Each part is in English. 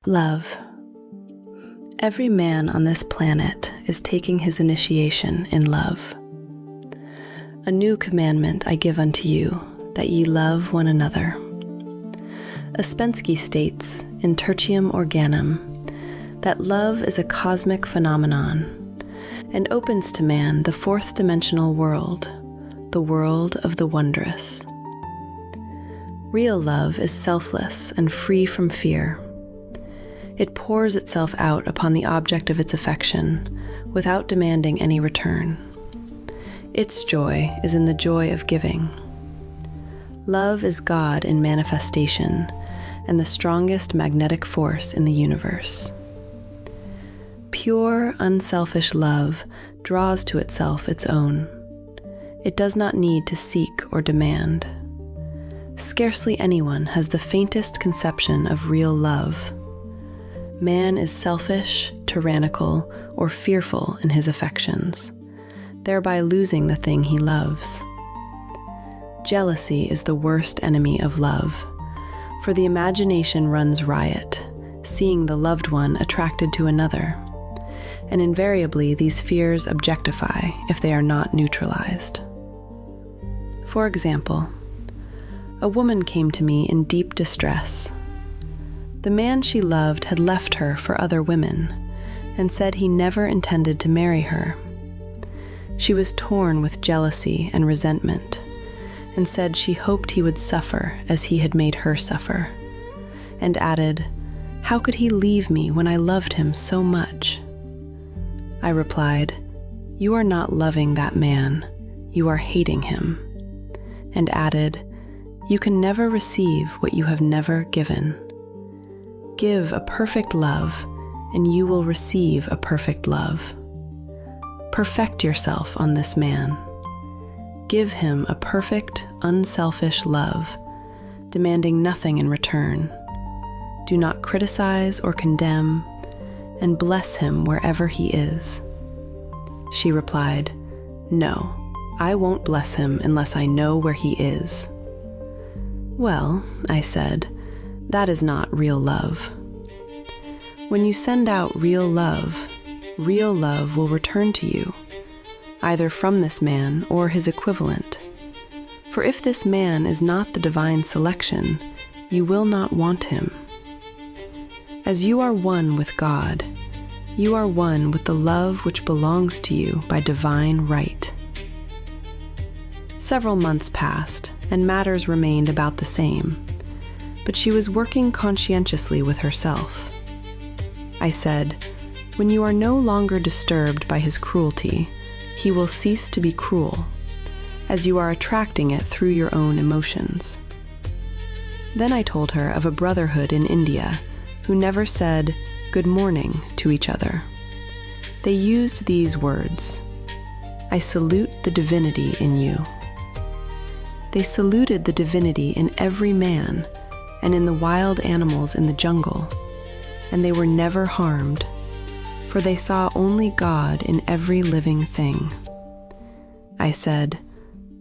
Love. Every man on this planet is taking his initiation in love. A new commandment I give unto you, that ye love one another. Ouspensky states in Tertium Organum that love is a cosmic phenomenon and opens to man the fourth dimensional world, the world of the wondrous. Real love is selfless and free from fear. It pours itself out upon the object of its affection without demanding any return. Its joy is in the joy of giving. Love is God in manifestation and the strongest magnetic force in the universe. Pure, unselfish love draws to itself its own. It does not need to seek or demand. Scarcely anyone has the faintest conception of real love. Man is selfish, tyrannical, or fearful in his affections, thereby losing the thing he loves. Jealousy is the worst enemy of love, for the imagination runs riot, seeing the loved one attracted to another, and invariably these fears objectify if they are not neutralized. For example, a woman came to me in deep distress. The man she loved had left her for other women and said he never intended to marry her. She was torn with jealousy and resentment and said she hoped he would suffer as he had made her suffer, and added, "How could he leave me when I loved him so much?" I replied, "You are not loving that man, you are hating him," and added, "You can never receive what you have never given. Give a perfect love, and you will receive a perfect love. Perfect yourself on this man. Give him a perfect, unselfish love, demanding nothing in return. Do not criticize or condemn, and bless him wherever he is." She replied, "No, I won't bless him unless I know where he is." "Well," I said, "that is not real love. When you send out real love will return to you, either from this man or his equivalent. For if this man is not the divine selection, you will not want him. As you are one with God, you are one with the love which belongs to you by divine right." Several months passed, and matters remained about the same, but she was working conscientiously with herself. I said, "When you are no longer disturbed by his cruelty, he will cease to be cruel, as you are attracting it through your own emotions." Then I told her of a brotherhood in India who never said "good morning" to each other. They used these words, "I salute the divinity in you." They saluted the divinity in every man and in the wild animals in the jungle, and they were never harmed, for they saw only God in every living thing. I said,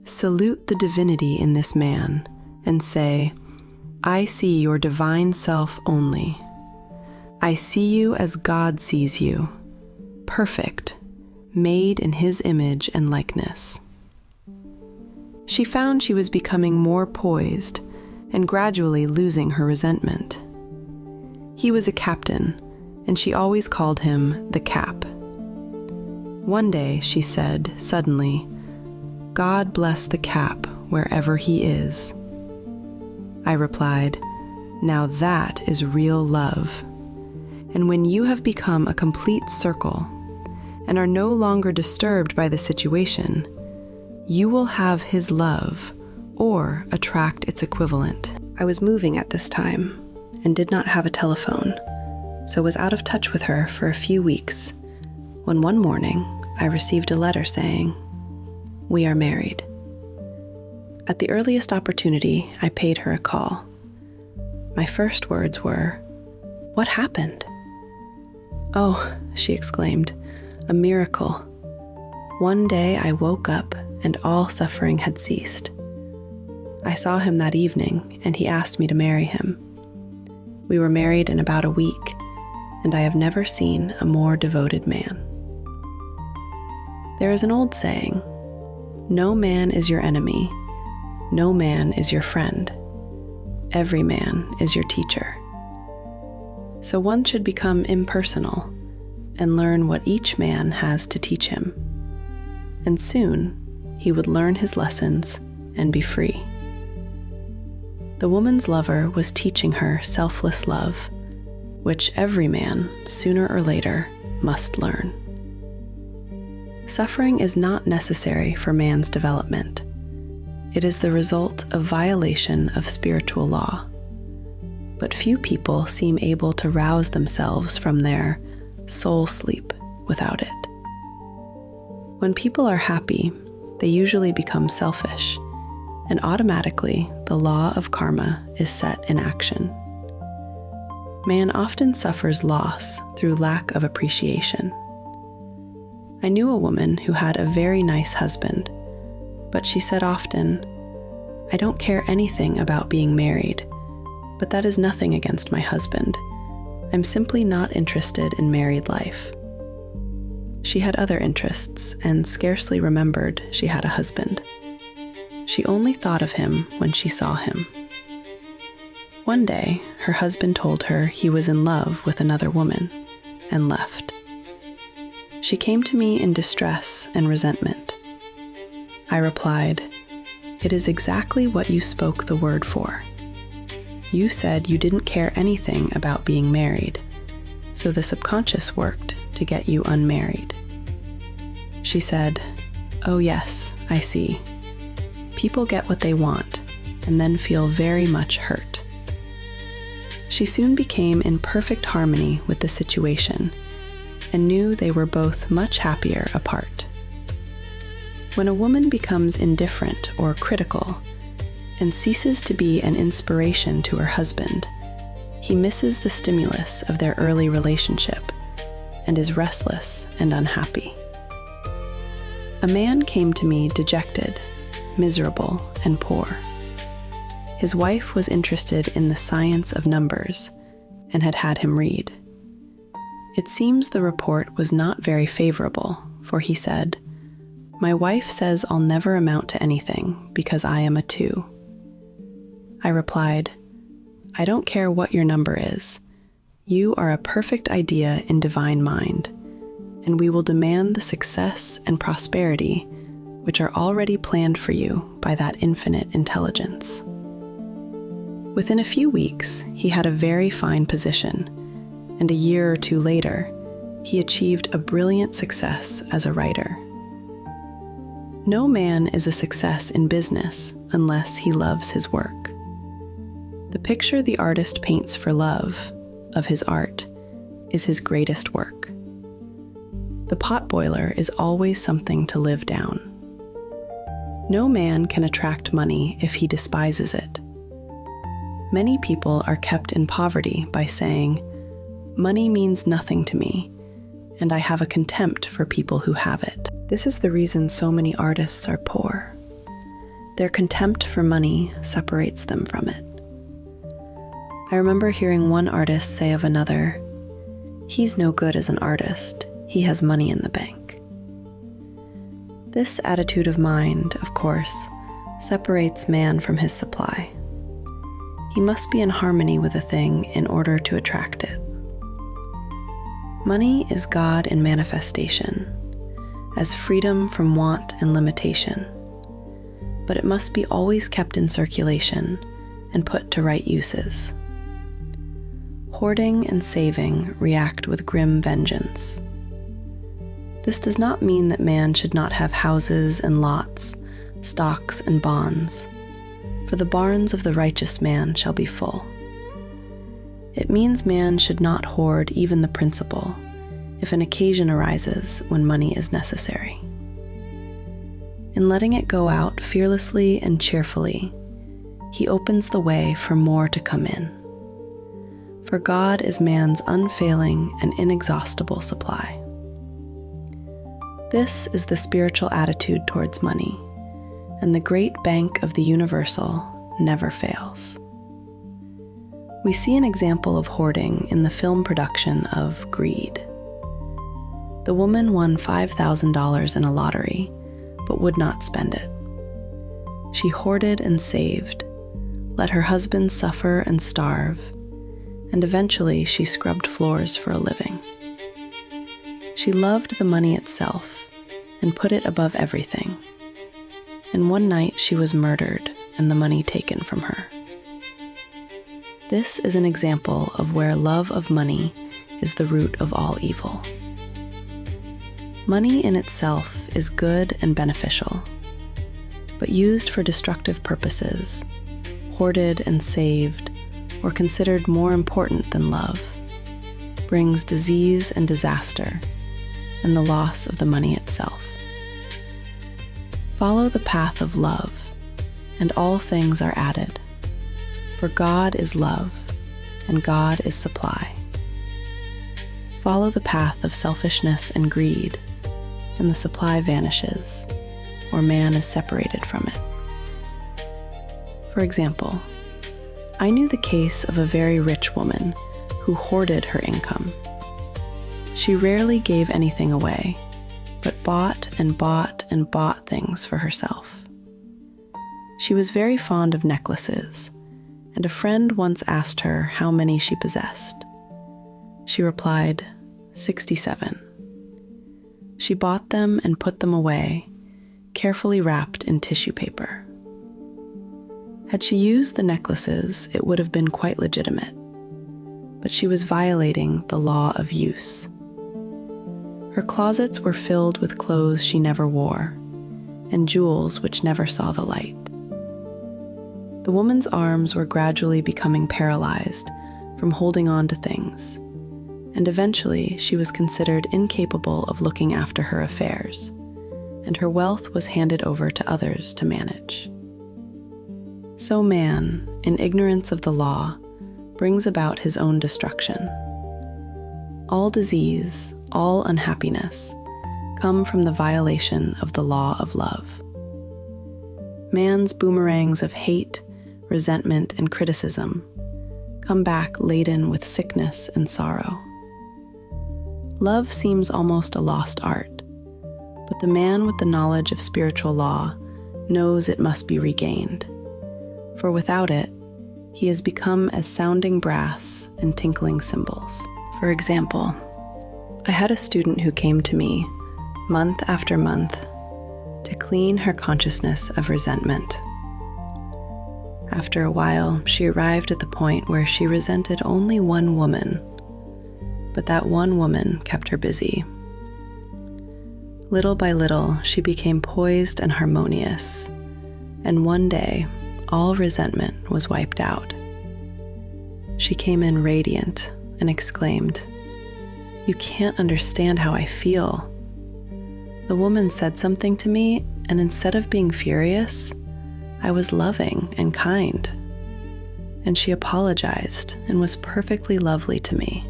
"Salute the divinity in this man, and say, I see your divine self only. I see you as God sees you, perfect, made in his image and likeness." She found she was becoming more poised and gradually losing her resentment. He was a captain, and she always called him the Cap. One day she said, suddenly, "God bless the Cap wherever he is." I replied, "Now that is real love. And when you have become a complete circle and are no longer disturbed by the situation, you will have his love or attract its equivalent." I was moving at this time and did not have a telephone, so was out of touch with her for a few weeks, when one morning I received a letter saying, "We are married." At the earliest opportunity, I paid her a call. My first words were, "What happened?" "Oh," she exclaimed, "a miracle. One day I woke up and all suffering had ceased. I saw him that evening, and he asked me to marry him. We were married in about a week, and I have never seen a more devoted man. There is an old saying, "No man is your enemy, no man is your friend. Every man is your teacher." So one should become impersonal and learn what each man has to teach him. And soon he would learn his lessons and be free. The woman's lover was teaching her selfless love, which every man, sooner or later, must learn. Suffering is not necessary for man's development. It is the result of violation of spiritual law. But few people seem able to rouse themselves from their soul sleep without it. When people are happy, they usually become selfish, and automatically the law of karma is set in action. Man often suffers loss through lack of appreciation. I knew a woman who had a very nice husband, but she said often, "I don't care anything about being married, but that is nothing against my husband. I'm simply not interested in married life." She had other interests and scarcely remembered she had a husband. She only thought of him when she saw him. One day, her husband told her he was in love with another woman and left. She came to me in distress and resentment. I replied, "It is exactly what you spoke the word for. You said you didn't care anything about being married, so the subconscious worked to get you unmarried." She said, "Oh yes, I see. People get what they want and then feel very much hurt." She soon became in perfect harmony with the situation and knew they were both much happier apart. When a woman becomes indifferent or critical and ceases to be an inspiration to her husband, he misses the stimulus of their early relationship and is restless and unhappy. A man came to me dejected, miserable, and poor. His wife was interested in the science of numbers and had had him read. It seems the report was not very favorable, for he said, "My wife says I'll never amount to anything because I am a 2. I replied, "I don't care what your number is. You are a perfect idea in divine mind, and we will demand the success and prosperity which are already planned for you by that infinite intelligence." Within a few weeks, he had a very fine position, and a year or 2 later, he achieved a brilliant success as a writer. No man is a success in business unless he loves his work. The picture the artist paints for love of his art is his greatest work. The potboiler is always something to live down. No man can attract money if he despises it. Many people are kept in poverty by saying, "Money means nothing to me, and I have a contempt for people who have it." This is the reason so many artists are poor. Their contempt for money separates them from it. I remember hearing one artist say of another, "He's no good as an artist, he has money in the bank." This attitude of mind, of course, separates man from his supply. He must be in harmony with a thing in order to attract it. Money is God in manifestation, as freedom from want and limitation, but it must be always kept in circulation and put to right uses. Hoarding and saving react with grim vengeance. This does not mean that man should not have houses and lots, stocks and bonds, for the barns of the righteous man shall be full. It means man should not hoard even the principal, if an occasion arises when money is necessary. In letting it go out fearlessly and cheerfully, he opens the way for more to come in. For God is man's unfailing and inexhaustible supply. This is the spiritual attitude towards money, and the great bank of the universal never fails. We see an example of hoarding in the film production of Greed. The woman won $5,000 in a lottery, but would not spend it. She hoarded and saved, let her husband suffer and starve, and eventually she scrubbed floors for a living. She loved the money itself and put it above everything. And one night she was murdered and the money taken from her. This is an example of where love of money is the root of all evil. Money in itself is good and beneficial, but used for destructive purposes, hoarded and saved, or considered more important than love, brings disease and disaster, and the loss of the money itself. Follow the path of love, and all things are added. For God is love, and God is supply. Follow the path of selfishness and greed, and the supply vanishes, or man is separated from it. For example, I knew the case of a very rich woman who hoarded her income. She rarely gave anything away, but bought and bought and bought things for herself. She was very fond of necklaces, and a friend once asked her how many she possessed. She replied, 67. She bought them and put them away, carefully wrapped in tissue paper. Had she used the necklaces, it would have been quite legitimate, but she was violating the law of use. Her closets were filled with clothes she never wore, and jewels which never saw the light. The woman's arms were gradually becoming paralyzed from holding on to things, and eventually she was considered incapable of looking after her affairs, and her wealth was handed over to others to manage. So man, in ignorance of the law, brings about his own destruction. All disease, all unhappiness, come from the violation of the law of love. Man's boomerangs of hate, resentment, and criticism come back laden with sickness and sorrow. Love seems almost a lost art, but the man with the knowledge of spiritual law knows it must be regained, for without it, he has become as sounding brass and tinkling cymbals. For example, I had a student who came to me, month after month, to clean her consciousness of resentment. After a while, she arrived at the point where she resented only one woman, but that one woman kept her busy. Little by little, she became poised and harmonious, and one day, all resentment was wiped out. She came in radiant and exclaimed, "You can't understand how I feel." The woman said something to me, and instead of being furious, I was loving and kind. And she apologized and was perfectly lovely to me.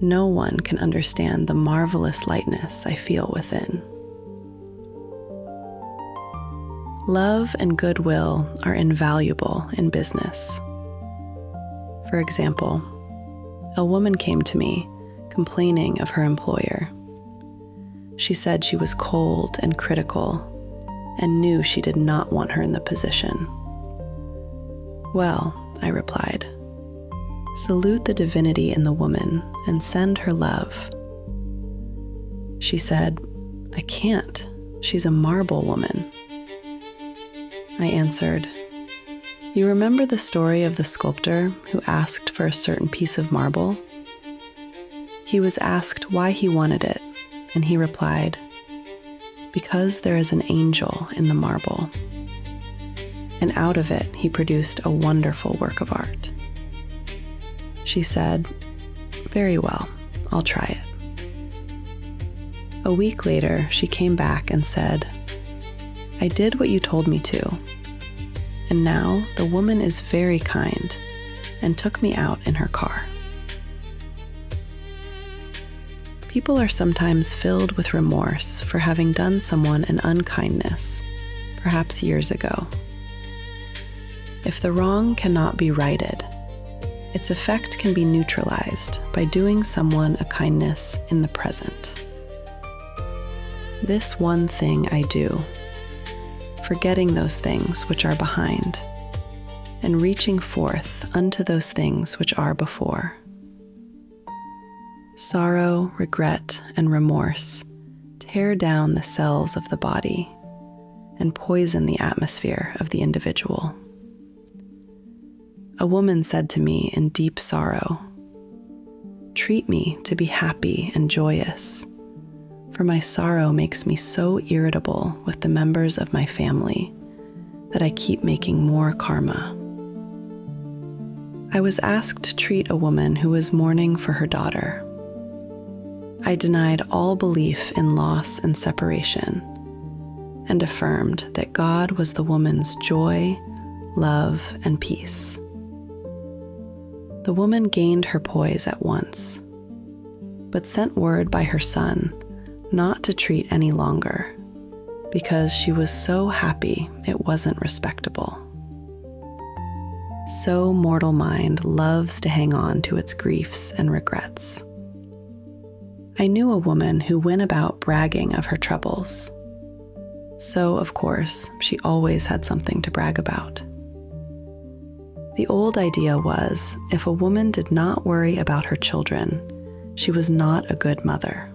No one can understand the marvelous lightness I feel within. Love and goodwill are invaluable in business. For example, a woman came to me complaining of her employer. She said she was cold and critical and knew she did not want her in the position. "Well," I replied, "salute the divinity in the woman and send her love." She said, "I can't. She's a marble woman." I answered, "You remember the story of the sculptor who asked for a certain piece of marble? He was asked why he wanted it, and he replied, 'Because there is an angel in the marble.' And out of it, he produced a wonderful work of art." She said, "Very well, I'll try it." A week later, she came back and said, "I did what you told me to, and now the woman is very kind and took me out in her car." People are sometimes filled with remorse for having done someone an unkindness, perhaps years ago. If the wrong cannot be righted, its effect can be neutralized by doing someone a kindness in the present. This one thing I do, forgetting those things which are behind, and reaching forth unto those things which are before. Sorrow, regret, and remorse tear down the cells of the body and poison the atmosphere of the individual. A woman said to me in deep sorrow, "Treat me to be happy and joyous, for my sorrow makes me so irritable with the members of my family that I keep making more karma." I was asked to treat a woman who was mourning for her daughter. I denied all belief in loss and separation and affirmed that God was the woman's joy, love, and peace. The woman gained her poise at once, but sent word by her son not to treat any longer because she was so happy it wasn't respectable. So mortal mind loves to hang on to its griefs and regrets. I knew a woman who went about bragging of her troubles. So, of course, she always had something to brag about. The old idea was, if a woman did not worry about her children, she was not a good mother.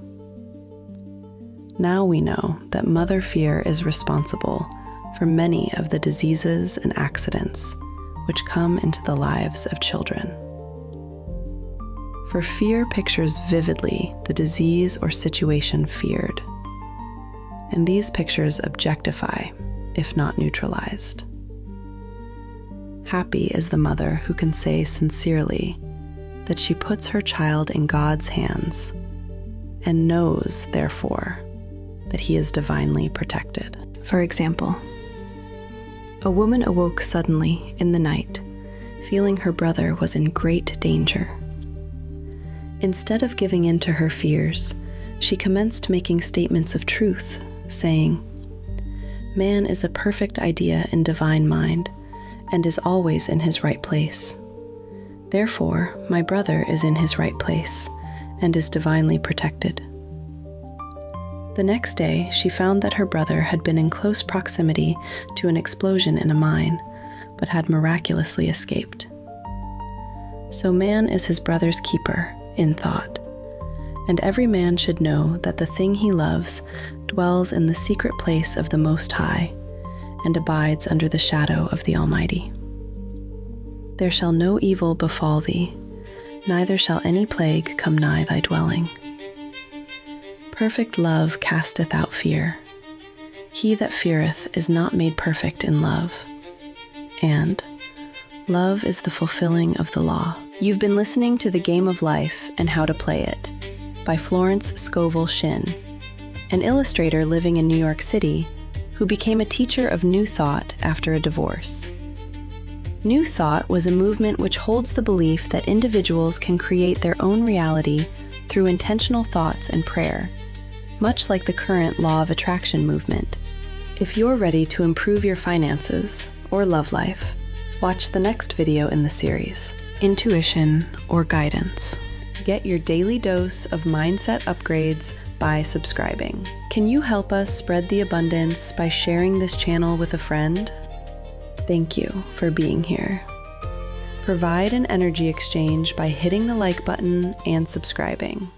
Now we know that mother fear is responsible for many of the diseases and accidents which come into the lives of children. For fear pictures vividly the disease or situation feared, and these pictures objectify, if not neutralized. Happy is the mother who can say sincerely that she puts her child in God's hands and knows, therefore, that he is divinely protected. For example, a woman awoke suddenly in the night, feeling her brother was in great danger. Instead of giving in to her fears, she commenced making statements of truth, saying, "Man is a perfect idea in divine mind, and is always in his right place. Therefore, my brother is in his right place, and is divinely protected." The next day, she found that her brother had been in close proximity to an explosion in a mine, but had miraculously escaped. So man is his brother's keeper, in thought, and every man should know that the thing he loves dwells in the secret place of the Most High, and abides under the shadow of the Almighty. There shall no evil befall thee, neither shall any plague come nigh thy dwelling. Perfect love casteth out fear. He that feareth is not made perfect in love. And love is the fulfilling of the law. You've been listening to The Game of Life and How to Play It by Florence Scovel Shinn, an illustrator living in New York City who became a teacher of New Thought after a divorce. New Thought was a movement which holds the belief that individuals can create their own reality through intentional thoughts and prayer, much like the current Law of Attraction movement. If you're ready to improve your finances or love life, watch the next video in the series, Intuition or Guidance. Get your daily dose of mindset upgrades by subscribing. Can you help us spread the abundance by sharing this channel with a friend? Thank you for being here. Provide an energy exchange by hitting the like button and subscribing.